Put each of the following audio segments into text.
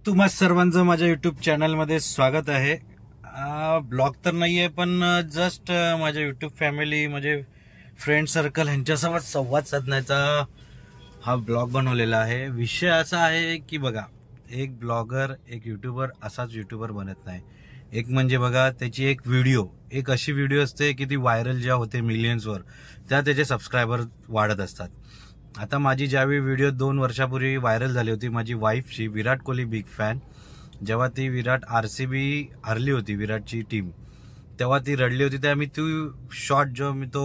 तुम्हा सर्वांचं माझ्या युट्यूब चॅनलमध्ये स्वागत आहे। ब्लॉग तर नाहीये पण जस्ट माझ्या युट्यूब फॅमिली म्हणजे फ्रेंड सर्कल यांच्यासोबत संवाद साधण्याचा हा ब्लॉग बनवलेला आहे। विषय असा आहे की बघा, एक ब्लॉगर एक यूट्यूबर असाच यूट्यूबर बनत नाही। एक म्हणजे बघा, त्याची एक व्हिडिओ, एक अशी व्हिडिओ असते की ती व्हायरल ज्या होते मिलियन्सवर, त्या त्याचे सबस्क्रायबर वाढत असतात। आता माझी ज्यावेळी व्हिडिओ 2 वर्षापूर्वी व्हायरल झाली होती, माझी वाईफची विराट कोहली बिग फॅन, जेव्हा ती विराट आरसीबी हरली होती विराटची टीम, तेव्हा ती रडली होती। त्या मी ती शॉट जो मी तो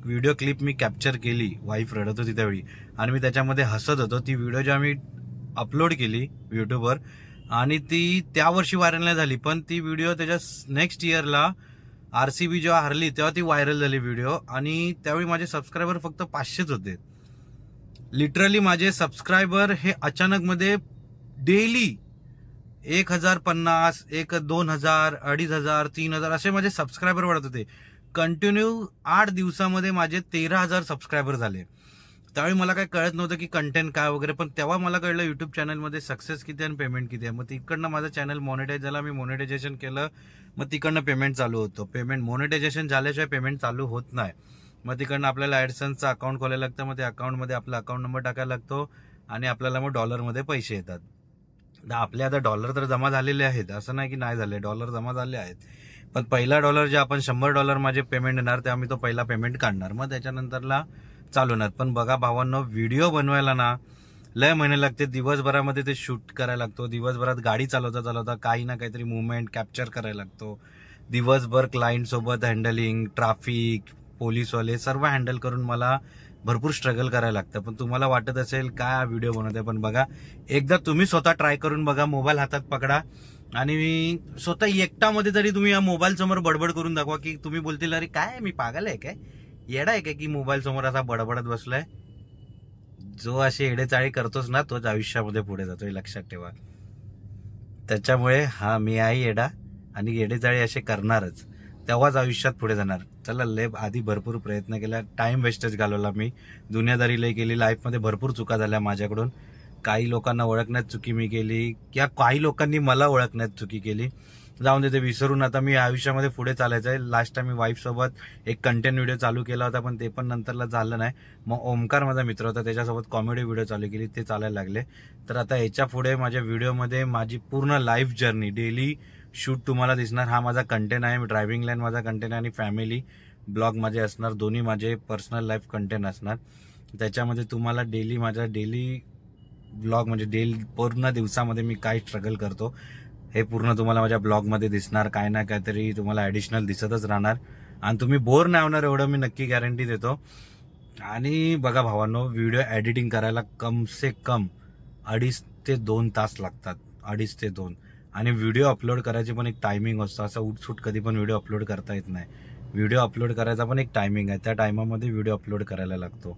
व्हिडिओ क्लिप मी कॅप्चर केली, वाईफ रडत होती त्यावेळी आणि मी त्याच्यामध्ये हसत होतो। ती व्हिडिओ जेव्हा मी अपलोड केली युट्यूबवर आणि ती त्या वर्षी व्हायरल नाही झाली, पण ती व्हिडिओ त्याच्या नेक्स्ट इयरला आरसीबी जेव्हा हरली तेव्हा ती व्हायरल झाली व्हिडिओ। आणि त्यावेळी माझे सबस्क्रायबर फक्त 500च होते। लिटरली माझे सबस्क्रायबर हे अचानक मध्ये डेली 1050, 2000, 2500, 3000 असे माझे सबस्क्रायबर वाढत होते। कंटिन्यू 8 दिवसामध्ये माझे 13,000 सबस्क्रायबर झाले। त्यावेळी मला काही कळत नव्हतं की कंटेंट काय वगैरे, पण तेव्हा मला कळलं युट्यूब चॅनलमध्ये सक्सेस किती आणि पेमेंट किती आहे। मग तिकडनं माझं चॅनल मॉनिटाईज झाला, मी मॉनिटायझेशन केलं, मग तिकडनं पेमेंट चालू होतं। पेमेंट मॉनिटायझेशन झाल्याशिवाय पेमेंट चालू होत नाही। मग तिकडनं आपल्याला ॲडसन्सचं अकाउंट खोलायला लागतं, मग त्या अकाउंटमध्ये आपला अकाउंट नंबर टाकायला लागतो आणि आपल्याला मग डॉलरमध्ये पैसे येतात। आपले आता डॉलर तर जमा झालेले आहेत, असं नाही की नाही झाले, डॉलर जमा झाले आहेत। पण पहिला डॉलर जे आपण $100 माझे पेमेंट येणार, तेव्हा मी तो पहिला पेमेंट काढणार, मग त्याच्यानंतरला चालू होणार। पण बघा भावांनो, व्हिडिओ बनवायला ना लय महिने लागते। दिवसभरामध्ये ते शूट करायला लागतो, दिवसभरात गाडी चालवता काही ना काहीतरी मुवमेंट कॅप्चर करायला लागतो, दिवसभर क्लायंट सोबत हँडलिंग, ट्रॅफिक, पोलीसवाले सर्व हँडल करून मला भरपूर स्ट्रगल करायला लागतं। पण तुम्हाला वाटत असेल काय व्हिडिओ बनवते, पण बघा, एकदा तुम्ही स्वतः ट्राय करून बघा, मोबाईल हातात पकडा आणि स्वतः एकटामध्ये तरी तुम्ही या मोबाईल समोर बडबड करून दाखवा की तुम्ही बोलतील अरे काय मी पागल आहे काय, येडा आहे काय की मोबाईल समोर असा बडबडत बसलाय। जो असे येडेचाळी करतोच ना, तोच आयुष्यामध्ये पुढे जातो, हे लक्षात ठेवा। त्याच्यामुळे हा मी आहे येडा आणि येडेचाळी असे करणारच, तेव्हाच आयुष्यात पुढे जाणार। चला, लय आधी भरपूर प्रयत्न केला, टाइम वेस्टच घालवला मी, दुनियादारी लय केली, लाईफमध्ये भरपूर चुका झाल्या माझ्याकडून। काही लोकांना ओळखण्यात चुकी मी केली, किंवा काही लोकांनी मला ओळखण्यात चुकी केली, जाऊन दे, ते विसरून आता मी आयुष्यामध्ये पुढे चालायचं आहे। लास्ट टाइम मी वाईफ सोबत एक कंटेंट व्हिडिओ चालू केला होता, पण ते पण नंतरला झालं नाही। मग ओमकार माझा मित्र होता, त्याच्यासोबत कॉमेडी व्हिडिओ चालू केली, ते चालायला लागले। तर आता याच्या पुढे माझ्या व्हिडिओमध्ये माझी पूर्ण लाईफ जर्नी, डेली शूट तुम्हाला दिसणार, हा माझा कंटेंट आहे। ड्रायव्हिंग लाईन माझा कंटेंट आहे आणि फॅमिली ब्लॉग माझे असणार, दोन्ही माझे पर्सनल लाईफ कंटेंट असणार। त्याच्यामध्ये तुम्हाला डेली माझा डेली ब्लॉग म्हणजे डेली पूर्ण दिवसामध्ये मी काय स्ट्रगल करतो हे पूर्ण तुम्हाला माझ्या ब्लॉगमध्ये दिसणार। काय ना काहीतरी तुम्हाला ॲडिशनल दिसतच राहणार आणि तुम्ही बोर नाही होणार, एवढं मी नक्की गॅरंटी देतो। आणि बघा भावांनो, व्हिडिओ एडिटिंग करायला कम से कम 2.5 ते 2 तास लागतात, 2.5 ते 2। आणि व्हिडिओ अपलोड करायची पण एक टायमिंग असतो, असं उठसूट कधी पण व्हिडिओ अपलोड करता येत नाही। व्हिडिओ अपलोड करायचा पण एक टायमिंग आहे, त्या टायमामध्ये व्हिडिओ अपलोड करायला लागतो।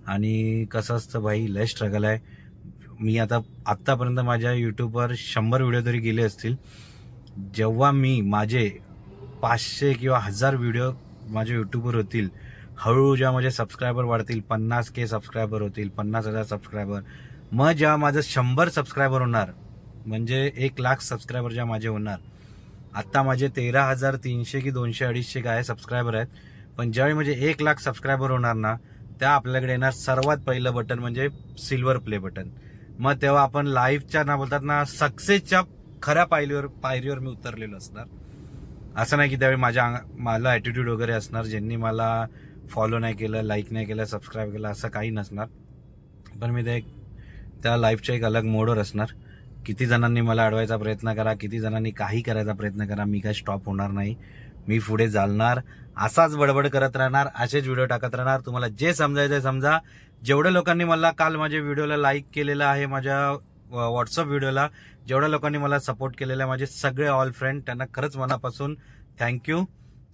आणि कसं असतं भाई, लय स्ट्रगल आहे। मी आत्तापर्यंत माझ्या यूट्यूबवर 100 व्हिडिओ तरी गेले असतील। जेव्हा मी माझे 500 किंवा 1000 व्हिडिओ माझ्या यूट्यूबवर होतील, हळूहळू जेव्हा माझे सबस्क्रायबर वाढतील, 50K सबस्क्रायबर होतील, 50,000 सबस्क्रायबर, मग जेव्हा माझं 100 सबस्क्रायबर होणार, म्हणजे 1,00,000 सबस्क्रायबर जेव्हा माझे होणार, आता माझे 13,300 की 200-250 काय सबस्क्रायबर आहेत, पण ज्यावेळी माझे 1,00,000 सबस्क्रायबर होणार ना, त्या आपल्याकडे येणार सर्वात पहिलं बटन म्हणजे सिल्वर प्ले बटन। मग तेव्हा आपण लाईफच्या ना बोलतात ना सक्सेसच्या खऱ्या पायरीवर मी उतरलेलो असणार। असं नाही की त्यावेळी मला ॲटिट्यूड वगैरे असणार, ज्यांनी मला फॉलो नाही केलं, लाईक नाही केलं, सबस्क्राईब केलं, असं काही नसणार। पण मी त्या लाईफच्या एक अलग मोडवर असणार। किती जणांनी मला अडवायचा प्रयत्न करा, किती जणांनी काही करायचा प्रयत्न करा, मी काय स्टॉप होणार नाही, मी पुढे चालणार, असाच बडबड करत राहणार, असेच व्हिडिओ टाकत राहणार। तुम्हाला जे समजायचं समजा। जेवढ्या लोकांनी मला काल माझ्या व्हिडिओला लाईक केलेलं आहे, माझ्या व्हॉट्सअप व्हिडिओला जेवढ्या लोकांनी मला सपोर्ट केलेला आहे, माझे सगळे ऑल फ्रेंड, त्यांना खरंच मनापासून थँक्यू।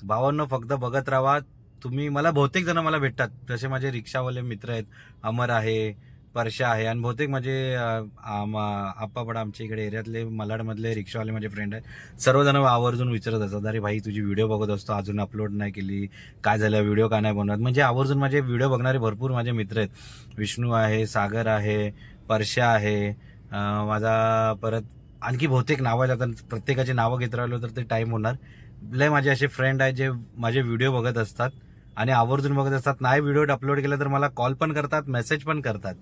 भावांनो, फक्त बघत राहा। तुम्ही मला बहुतेक जण मला भेटतात, जसे माझे रिक्षावाले मित्र आहेत, अमर आहे, परशा आहे, आणि बहुतेक माझे आप्पापडा आमच्या इकडे एरियातले मलाडमधले रिक्षावाले माझे फ्रेंड आहेत। सर्वजण आवर्जून विचारत असतात, अरे भाई तुझी व्हिडिओ बघत असतो, अजून अपलोड नाही केली, काय झालं, व्हिडिओ का नाही बनवत। म्हणजे आवर्जून माझे व्हिडिओ बघणारे भरपूर माझे मित्र आहेत। विष्णू आहे, सागर आहे, परशा आहे, माझा परत आणखी बहुतेक नावं आहेत. आता प्रत्येकाची नावं घेत राहिलो तर ते टाईम होणार. लय माझे असे फ्रेंड आहेत जे माझे व्हिडिओ बघत असतात आणि आवर्जून बघत असतात. नाही व्हिडिओ अपलोड केला तर मला कॉल पण करतात, मेसेज पण करतात.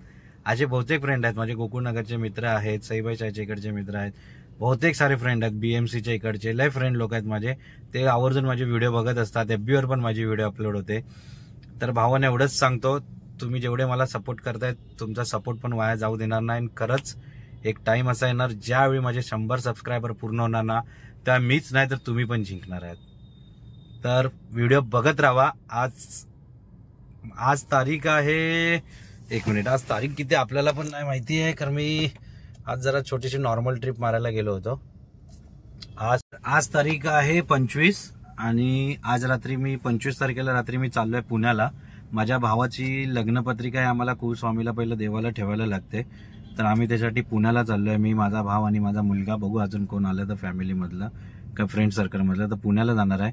असे बहुतेक फ्रेंड आहेत माझे. गोकुळनगरचे मित्र आहेत, सईबाई चायच्या इकडचे मित्र आहेत, बहुतेक सारे फ्रेंड आहेत. BMCच्या इकडचे लय फ्रेंड लोक आहेत माझे. ते आवर्जून माझे व्हिडिओ बघत असतात. FB वर पण माझी व्हिडिओ अपलोड होते. तर भावाने एवढंच सांगतो, तुम्ही जेवढे मला सपोर्ट करतायत तुमचा सपोर्ट पण वाया जाऊ देणार नाही. खरंच एक टाइम असा येणार ज्यावेळी माझे 100 सबस्क्रायबर पूर्ण होणार ना, त्या मीच नाही तर तुम्ही पण जिंकणार आहेत. तर व्हिडिओ बघत राहा. आज तारीख आहे, एक मिनिट, आज तारीख किती आपल्याला पण नाही माहिती आहे, कारण मी आज जरा छोटीशी नॉर्मल ट्रिप मारायला गेलो होतो. आज तारीख आहे 25 आणि आज रात्री मी 25 तारखेला रात्री मी चाललोय पुण्याला. माझ्या भावाची लग्नपत्रिका आहे, आम्हाला कुलस्वामीला पहिलं देवाला ठेवायला लागते. तर आम्ही त्यासाठी पुण्याला चाललोय, मी, माझा भाव आणि माझा मुलगा. बघू अजून कोण आलं तर फॅमिलीमधलं का फ्रेंड सर्कलमधलं. तर पुण्याला जाणार आहे.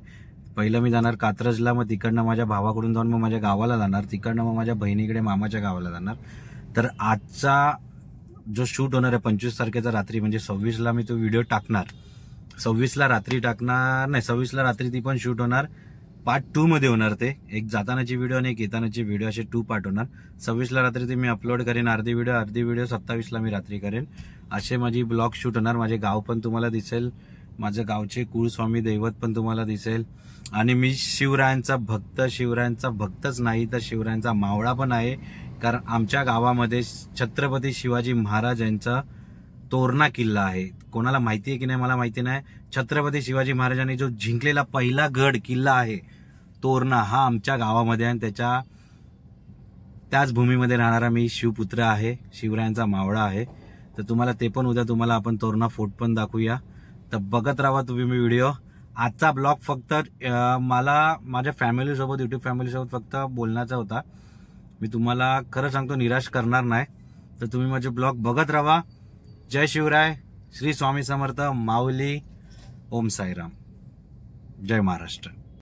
पहिलं मी जाणार कात्रजला, मग तिकडनं माझ्या भावाकडून जाऊन मग माझ्या गावाला जाणार, तिकडनं मग माझ्या बहिणीकडे मामाच्या गावाला जाणार. तर आजचा जो शूट होणार आहे 25 तारखेचा रात्री, म्हणजे 26ला मी तो व्हिडिओ टाकणार. 26ला रात्री टाकणार, नाही 26ला रात्री ती पण शूट होणार. पार्ट 2 मध्ये होणार ते. एक जातानाची व्हिडिओ आणि एक येतानाची व्हिडिओ, असे 2 पार्ट होणार. 26ला रात्री ते मी अपलोड करेन अर्धी व्हिडिओ 27ला मी रात्री करेन. असे माझी ब्लॉग शूट होणार. माझे गाव पण तुम्हाला दिसेल, माझं गावचे कुळस्वामी दैवत पण तुम्हाला दिसेल. आणि मी शिवरायांचा भक्तच नाही तर शिवरायांचा मावळा पण आहे. कारण आमच्या गावामध्ये छत्रपती शिवाजी महाराज यांचा तोरणा किल्ला आहे. कोणाला माहिती आहे की नाही मला माहिती नाही. छत्रपती शिवाजी महाराजांनी जो जिंकलेला पहिला गड किल्ला आहे तोरणा, हा आमच्या गावामध्ये आहे. त्याच भूमीमध्ये राहणारा मी शिवपुत्र आहे, शिवरायांचा मावळा आहे. तर तुम्हाला ते पण उद्या तुम्हाला आपण तोरणा फोर्ट पण दाखवूया. तर बघत राहा तुम्ही मी व्हिडिओ. आजचा ब्लॉग फक्त मला माझ्या फॅमिलीसोबत, युट्यूब फॅमिलीसोबत फक्त बोलण्याचा होता. मी तुम्हाला खरं सांगतो निराश करणार नाही. तर तुम्ही माझे ब्लॉग बघत राहा. जय शिवराय, श्री स्वामी समर्थ, माऊली, ओम साईराम, जय महाराष्ट्र.